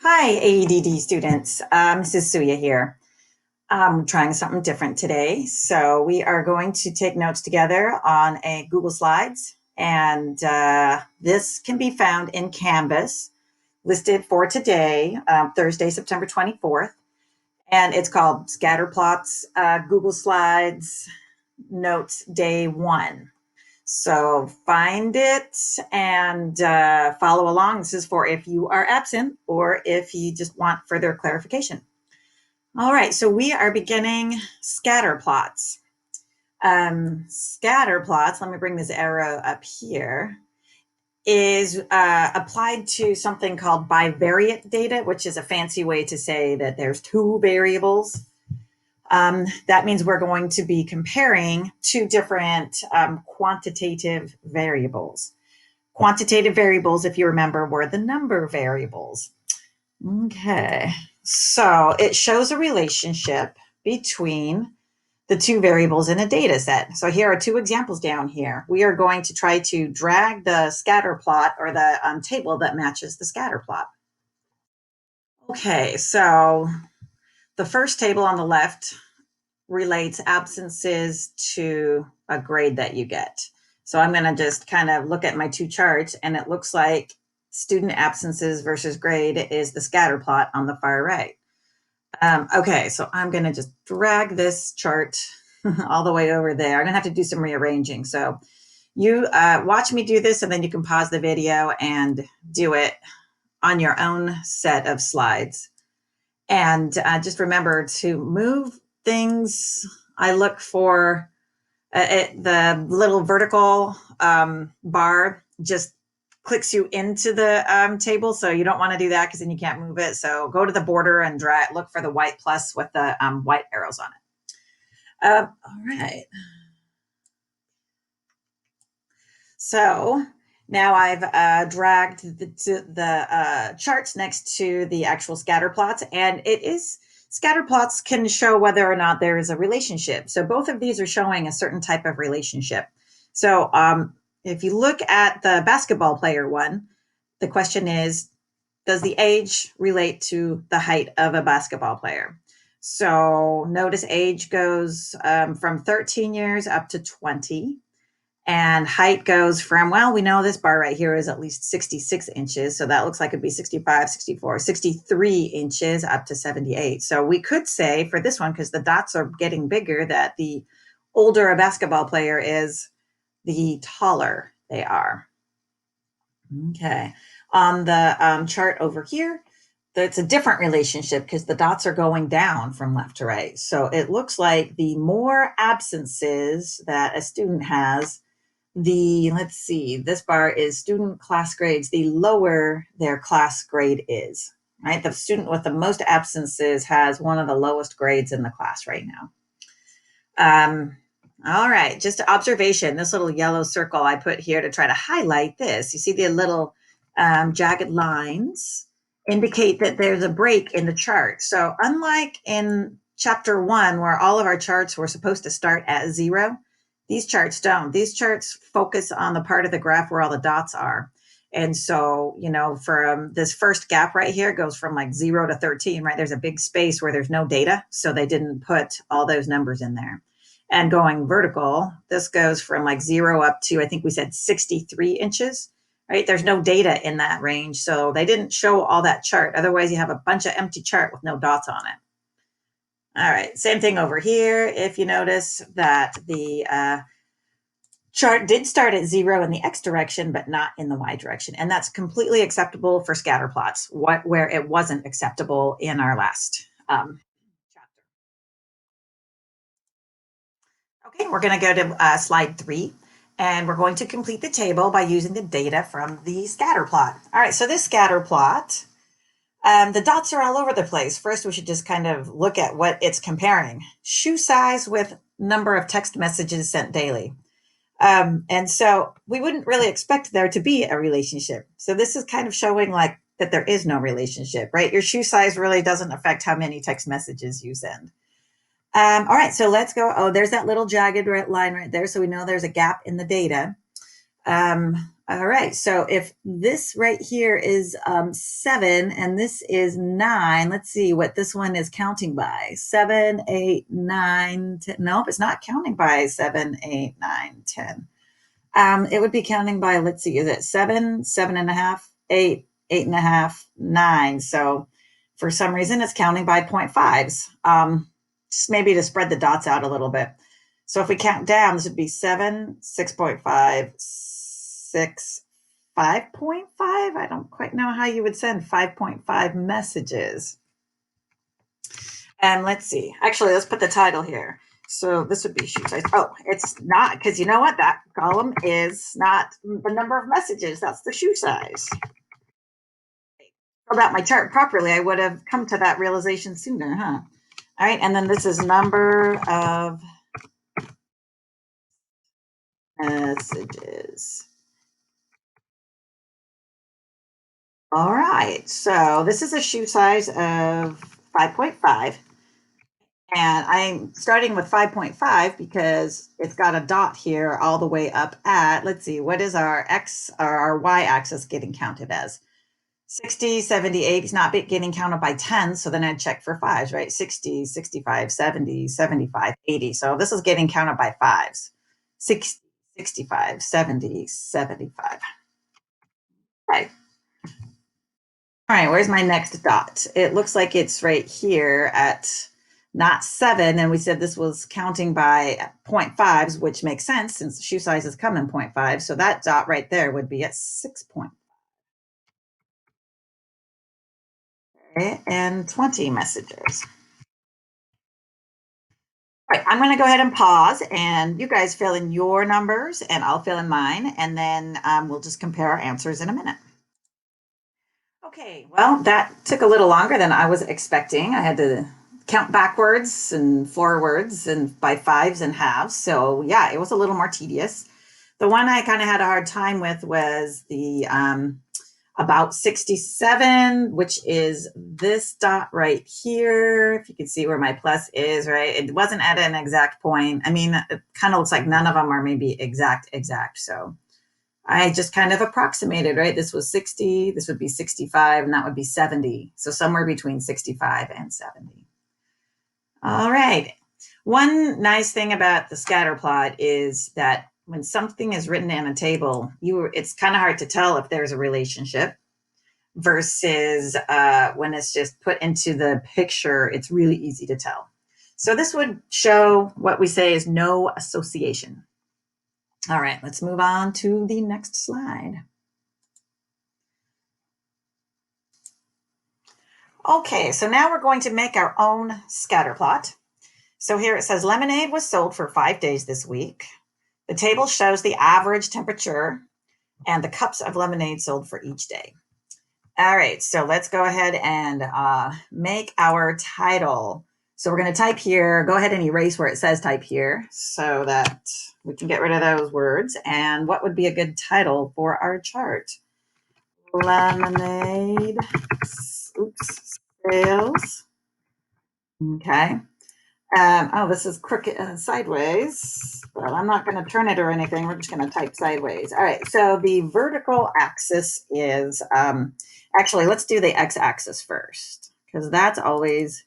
Hi, ADD students. This is Suya here. I'm trying something different today. So we are going to take notes together on a Google Slides, and this can be found in Canvas, listed for today, Thursday, September 24th. And it's called Scatter Plots, Google Slides, Notes Day 1. So find it and follow along. This is for if you are absent or if you just want further clarification. All right, so we are beginning scatter plots. Scatter plots, let me bring this arrow up here, is applied to something called bivariate data, which is a fancy way to say that there's two variables. That means we're going to be comparing two different quantitative variables. Quantitative variables, if you remember, were the number variables. Okay, so it shows a relationship between the two variables in a data set. So here are two examples down here. We are going to try to drag the scatter plot or the table that matches the scatter plot. Okay, so the first table on the left relates absences to a grade that you get. So I'm going to just kind of look at my two charts, and it looks like student absences versus grade is the scatter plot on the far right. Okay, so I'm going to just drag this chart all the way over there. I'm going to have to do some rearranging. So you watch me do this, and then you can pause the video and do it on your own set of slides. And just remember to move things. I look for the little vertical bar just clicks you into the table. So you don't want to do that because then you can't move it. So go to the border and drag, look for the white plus with the white arrows on it. All right. So now I've dragged the charts next to the actual scatter plots, and scatter plots can show whether or not there is a relationship. So both of these are showing a certain type of relationship. So if you look at the basketball player one, the question is, does the age relate to the height of a basketball player? So notice age goes from 13 years up to 20. And height goes from, well, we know this bar right here is at least 66 inches. So that looks like it'd be 65, 64, 63 inches up to 78. So we could say for this one, because the dots are getting bigger, that the older a basketball player is, the taller they are. Okay. On the chart over here, it's a different relationship because the dots are going down from left to right. So it looks like the more absences that a student has, let's see, this bar is student class grades, the lower their class grade is, right? The student with the most absences has one of the lowest grades in the class right now. All right, just an observation, this little yellow circle I put here to try to highlight this. You see the little jagged lines indicate that there's a break in the chart. So unlike in chapter 1, where all of our charts were supposed to start at 0, these charts don't. These charts focus on the part of the graph where all the dots are. And so, for this first gap right here goes from like 0 to 13, right? There's a big space where there's no data. So they didn't put all those numbers in there. And going vertical, this goes from like 0 up to, I think we said 63 inches, right? There's no data in that range. So they didn't show all that chart. Otherwise, you have a bunch of empty chart with no dots on it. All right, same thing over here. If you notice that the chart did start at 0 in the X direction, but not in the Y direction. And that's completely acceptable for scatter plots, where it wasn't acceptable in our last chapter. Okay, we're going to go to slide 3, and we're going to complete the table by using the data from the scatter plot. All right, so this scatter plot, the dots are all over the place. First, we should just kind of look at what it's comparing. Shoe size with number of text messages sent daily. And so we wouldn't really expect there to be a relationship. So this is kind of showing like that there is no relationship, right? Your shoe size really doesn't affect how many text messages you send. All right, so let's go. Oh, there's that little jagged line right there. So we know there's a gap in the data. All right. So if this right here is 7 and this is 9, let's see what this one is counting by. 7, 8, 9, 10. Nope, it's not counting by 7, 8, 9, 10. It would be counting by, let's see, is it 7, 7.5, 8, 8.5, 9. So for some reason, it's counting by 0.5s. Just maybe to spread the dots out a little bit. So if we count down, this would be 7, 6.5, 6, 5.5. I don't quite know how you would send 5.5 messages. And let's see. Actually, let's put the title here. So this would be shoe size. Oh, it's not, because you know what? That column is not the number of messages. That's the shoe size. Filled out my chart properly, I would have come to that realization sooner, huh? All right, and then this is number of messages. All right, so this is a shoe size of 5.5. And I'm starting with 5.5 because it's got a dot here all the way up at, let's see, what is our X or our Y axis getting counted as? 60, 70, 80 is not getting counted by 10. So then I'd check for fives, right? 60, 65, 70, 75, 80. So this is getting counted by fives. 60, 65, 70, 75. Okay. All right, where's my next dot? It looks like it's right here at not 7, and we said this was counting by 0.5s, which makes sense since the shoe sizes come in 0.5. So that dot right there would be at 6 point. Okay, and 20 messages. All right, I'm going to go ahead and pause, and you guys fill in your numbers, and I'll fill in mine, and then we'll just compare our answers in a minute. Okay, well, that took a little longer than I was expecting. I had to count backwards and forwards and by fives and halves. So, yeah, it was a little more tedious. The one I kind of had a hard time with was the about 67, which is this dot right here. If you can see where my plus is, right? It wasn't at an exact point. I mean, it kind of looks like none of them are maybe exact. So I just kind of approximated, right? This was 60, this would be 65, and that would be 70. So somewhere between 65 and 70. All right. One nice thing about the scatter plot is that when something is written in a table, it's kind of hard to tell if there's a relationship versus when it's just put into the picture, it's really easy to tell. So this would show what we say is no association. All right, let's move on to the next slide. Okay, so now we're going to make our own scatter plot. So here it says lemonade was sold for 5 days this week. The table shows the average temperature and the cups of lemonade sold for each day. All right, so let's go ahead and make our title. So we're going to type here, go ahead and erase where it says type here so that we can get rid of those words. And what would be a good title for our chart? Lemonade, sales. Okay. Oh, this is crooked sideways, but I'm not going to turn it or anything. We're just going to type sideways. All right. So the vertical axis is actually, let's do the x-axis first because that's always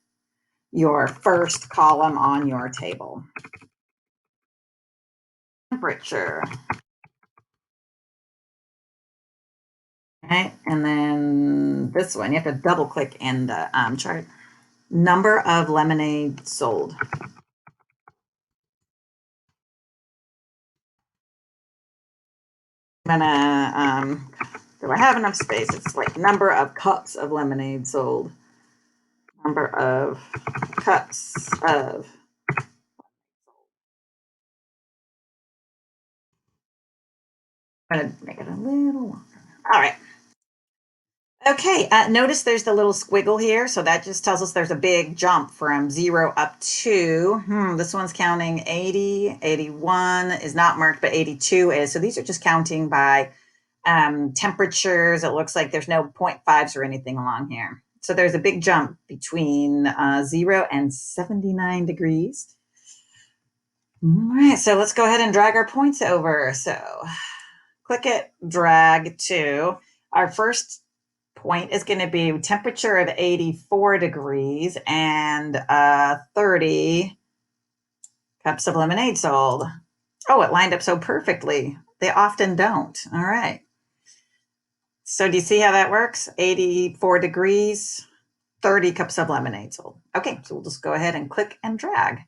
your first column on your table. Temperature. Okay. And then this one, you have to double click in the chart. Number of lemonade sold. I'm gonna do I have enough space? It's like number of cups of lemonade sold. Number of cups of I'm gonna make it a little longer. All right. Okay, notice there's the little squiggle here. So that just tells us there's a big jump from 0 up to, this one's counting 80, 81 is not marked, but 82 is. So these are just counting by temperatures. It looks like there's no 0.5s or anything along here. So there's a big jump between 0 and 79 degrees. All right, so let's go ahead and drag our points over. So click it, drag to our first point is going to be temperature of 84 degrees and 30 cups of lemonade sold. Oh, it lined up so perfectly. They often don't. All right. So do you see how that works? 84 degrees, 30 cups of lemonade sold. Okay, so we'll just go ahead and click and drag.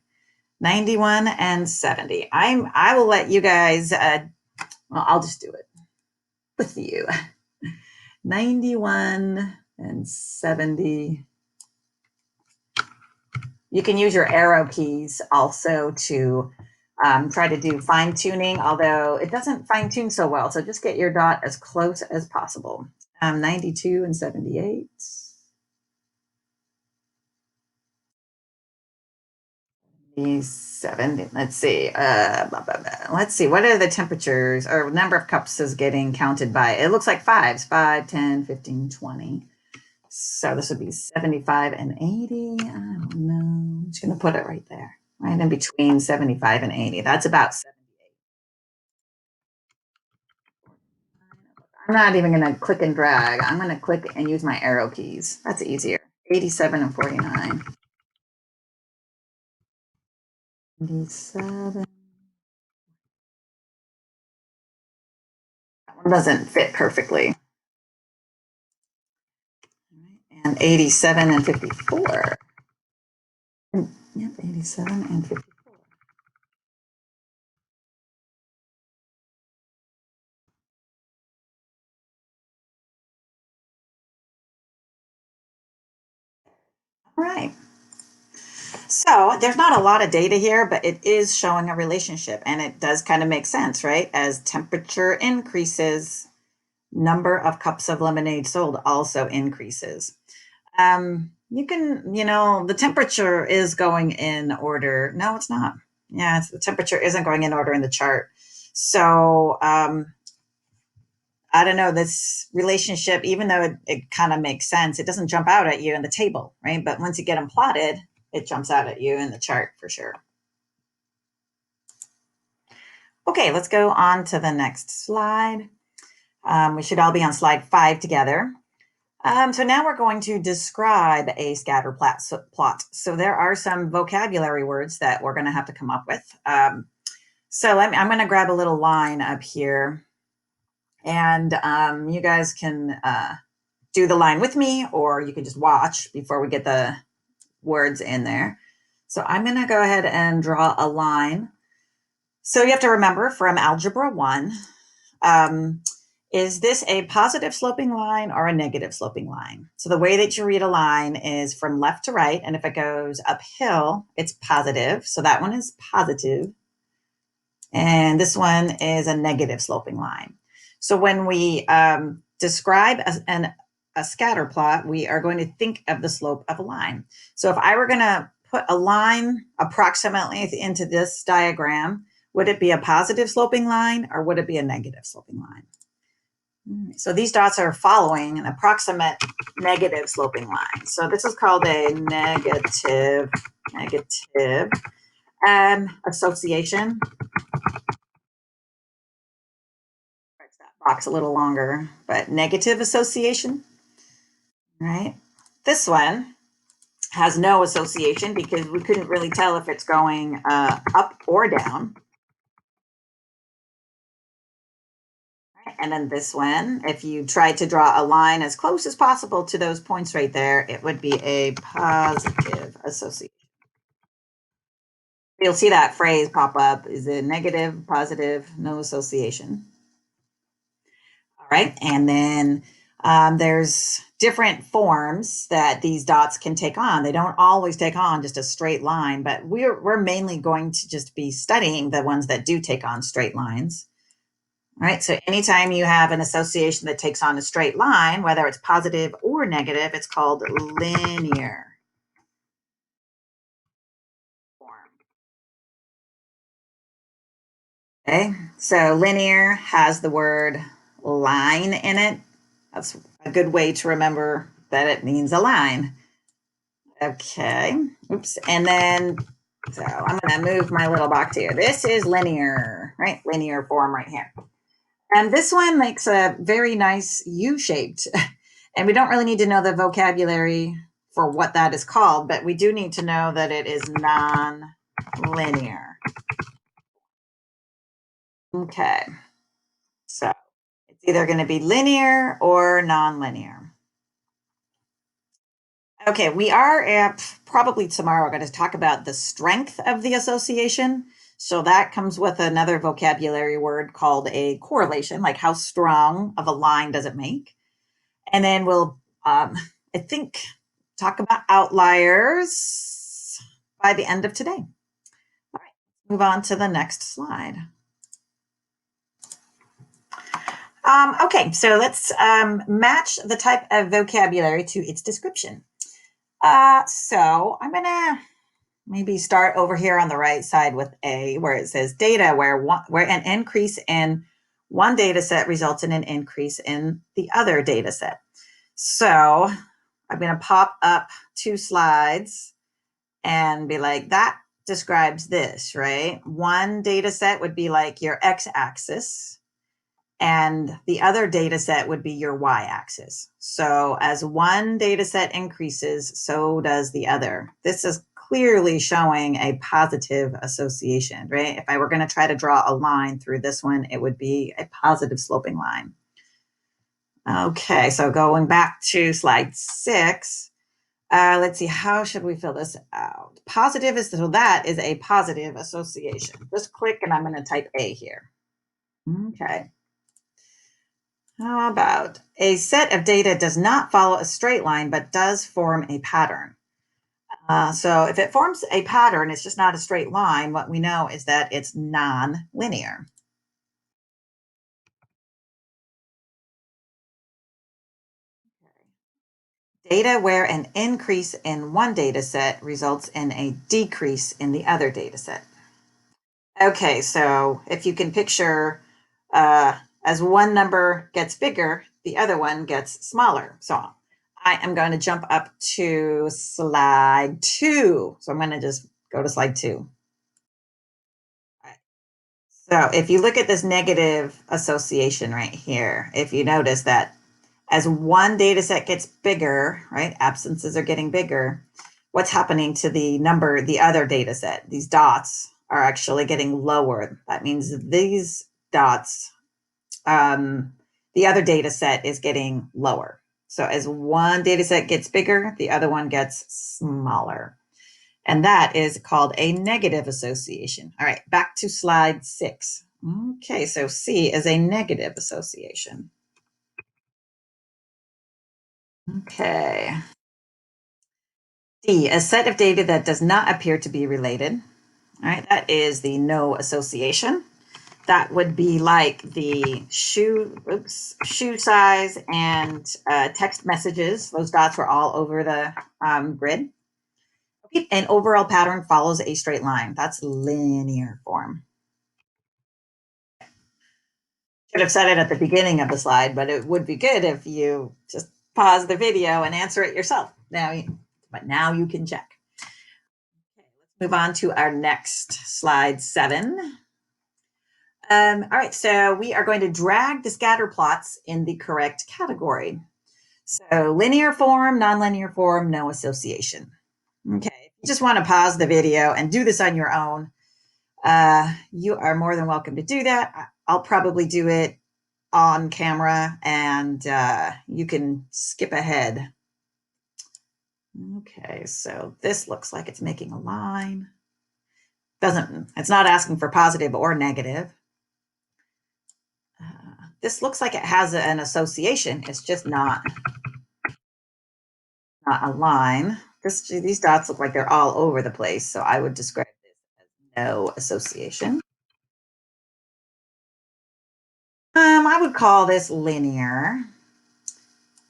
91 and 70. I will let you guys, well, I'll just do it with you. 91 and 70. You can use your arrow keys also to try to do fine tuning, although it doesn't fine tune so well. So just get your dot as close as possible. 92 and 78. 7. Let's see. Let's see. What are the temperatures or number of cups is getting counted by? It looks like fives 5, 10, 15, 20. So this would be 75 and 80. I don't know. I'm just going to put it right there, right in between 75 and 80. That's about 78. I'm not even going to click and drag. I'm going to click and use my arrow keys. That's easier. 87 and 49. 87. That one doesn't fit perfectly. And 87 and 54. Yep, 87 and 54. All right. So there's not a lot of data here, but it is showing a relationship, and it does kind of make sense, right? As temperature increases, number of cups of lemonade sold also increases. You can, the temperature is going in order. No, it's not. Yeah, the temperature isn't going in order in the chart. So I don't know, this relationship, even though it kind of makes sense, it doesn't jump out at you in the table, right? But once you get them plotted, it jumps out at you in the chart for sure. Okay, let's go on to the next slide. We should all be on slide 5 together. So now we're going to describe a scatter plot. So there are some vocabulary words that we're going to have to come up with. So I'm going to grab a little line up here, and you guys can do the line with me, or you can just watch before we get the words in there. So I'm going to go ahead and draw a line. So you have to remember from Algebra 1, is this a positive sloping line or a negative sloping line? So the way that you read a line is from left to right, and if it goes uphill, it's positive. So that one is positive. And this one is a negative sloping line. So when we describe a scatter plot, we are going to think of the slope of a line. So if I were going to put a line approximately into this diagram, would it be a positive sloping line or would it be a negative sloping line? So these dots are following an approximate negative sloping line. So this is called a negative association. That box a little longer, but negative association, right? This one has no association because we couldn't really tell if it's going up or down. And then this one, if you tried to draw a line as close as possible to those points right there, it would be a positive association. You'll see that phrase pop up. Is it negative, positive, no association? All right. And then there's different forms that these dots can take on. They don't always take on just a straight line, but we're mainly going to just be studying the ones that do take on straight lines. All right, so anytime you have an association that takes on a straight line, whether it's positive or negative, it's called linear form. Okay, so linear has the word line in it. That's a good way to remember that it means a line. Okay, oops, and then, so I'm gonna move my little box here. This is linear, right? Linear form right here. And this one makes a very nice U-shaped. And we don't really need to know the vocabulary for what that is called, but we do need to know that it is non-linear. Okay, so it's either going to be linear or non-linear. Okay, we are probably tomorrow going to talk about the strength of the association. So that comes with another vocabulary word called a correlation, like how strong of a line does it make? And then we'll, I think, talk about outliers by the end of today. All right, move on to the next slide. Okay, so let's match the type of vocabulary to its description. So I'm going to maybe start over here on the right side with A, where it says data, where an increase in one data set results in an increase in the other data set. So I'm going to pop up 2 slides and be like, that describes this, right? One data set would be like your x-axis, and the other data set would be your y-axis. So as one data set increases, so does the other. This is clearly showing a positive association, right? If I were going to try to draw a line through this one, it would be a positive sloping line. Okay, so going back to slide 6, let's see, how should we fill this out? Positive is, so that is a positive association. Just click and I'm going to type A here. Okay. How about a set of data does not follow a straight line, but does form a pattern? So if it forms a pattern, it's just not a straight line. What we know is that it's non-linear. Data where an increase in one data set results in a decrease in the other data set. Okay, so if you can picture as one number gets bigger, the other one gets smaller. So I am going to jump up to slide 2. So I'm going to just go to slide 2. So if you look at this negative association right here, if you notice that as one data set gets bigger, right, absences are getting bigger, what's happening to the other data set? These dots are actually getting lower. That means these dots, the other data set is getting lower. So as one data set gets bigger, the other one gets smaller. And that is called a negative association. All right, back to slide 6. Okay, so C is a negative association. Okay. D, a set of data that does not appear to be related. All right, that is the no association. That would be like the shoe size and text messages. Those dots were all over the grid. An overall pattern follows a straight line. That's linear form. Should have said it at the beginning of the slide, but it would be good if you just pause the video and answer it yourself. But now you can check. Okay, let's move on to our next slide 7. All right, so we are going to drag the scatter plots in the correct category. So linear form, nonlinear form, no association. Okay, if you just want to pause the video and do this on your own, you are more than welcome to do that. I'll probably do it on camera and you can skip ahead. Okay, so this looks like it's making a line. It's not asking for positive or negative. This looks like it has an association. It's just not a line. These dots look like they're all over the place, so I would describe this as no association. I would call this linear.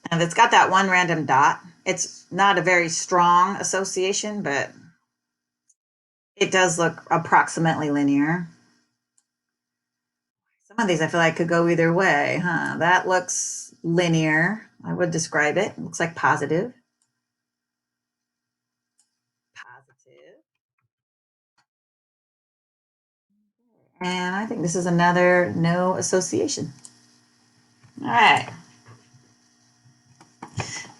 And it's got that one random dot. It's not a very strong association, but it does look approximately linear. Some of these I feel like could go either way, huh? That looks linear. I would describe it. It looks like positive. Positive. And I think this is another no association. All right.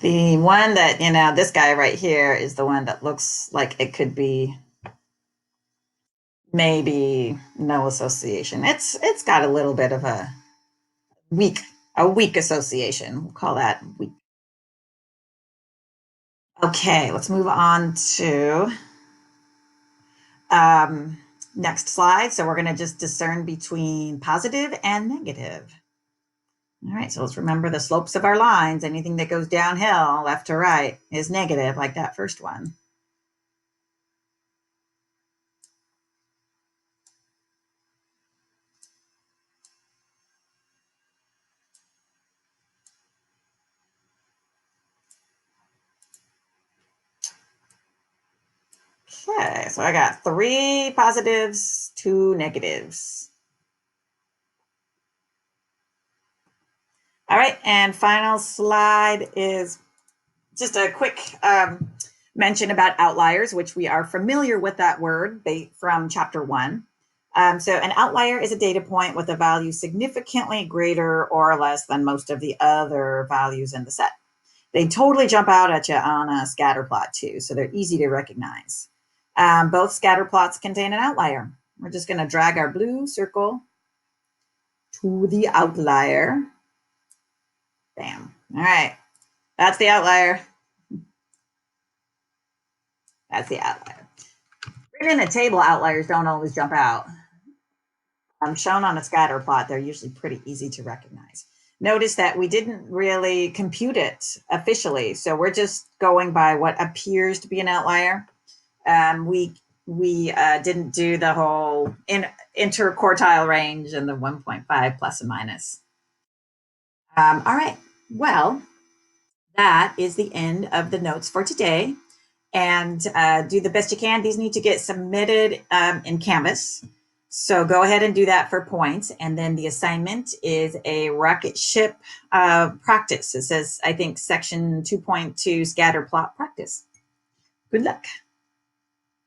The one that, this guy right here is the one that looks like it could be maybe no association. It's got a little bit of weak a weak association. We'll call that weak. Okay, let's move on to next slide. So we're going to just discern between positive and negative. All right, so let's remember the slopes of our lines. Anything that goes downhill, left to right, is negative, like that first one. Okay, so I got 3 positives, 2 negatives. All right, and final slide is just a quick mention about outliers, which we are familiar with that word from chapter 1. So an outlier is a data point with a value significantly greater or less than most of the other values in the set. They totally jump out at you on a scatter plot too, so they're easy to recognize. Both scatter plots contain an outlier. We're just going to drag our blue circle to the outlier. Bam. All right. That's the outlier. That's the outlier. Written in a table, outliers don't always jump out. Shown on a scatter plot, they're usually pretty easy to recognize. Notice that we didn't really compute it officially, so we're just going by what appears to be an outlier. We didn't do the whole interquartile range and the 1.5 plus and minus. All right, well, that is the end of the notes for today. And do the best you can. These need to get submitted in Canvas. So go ahead and do that for points. And then the assignment is a rocket ship practice. It says, I think, section 2.2 scatter plot practice. Good luck.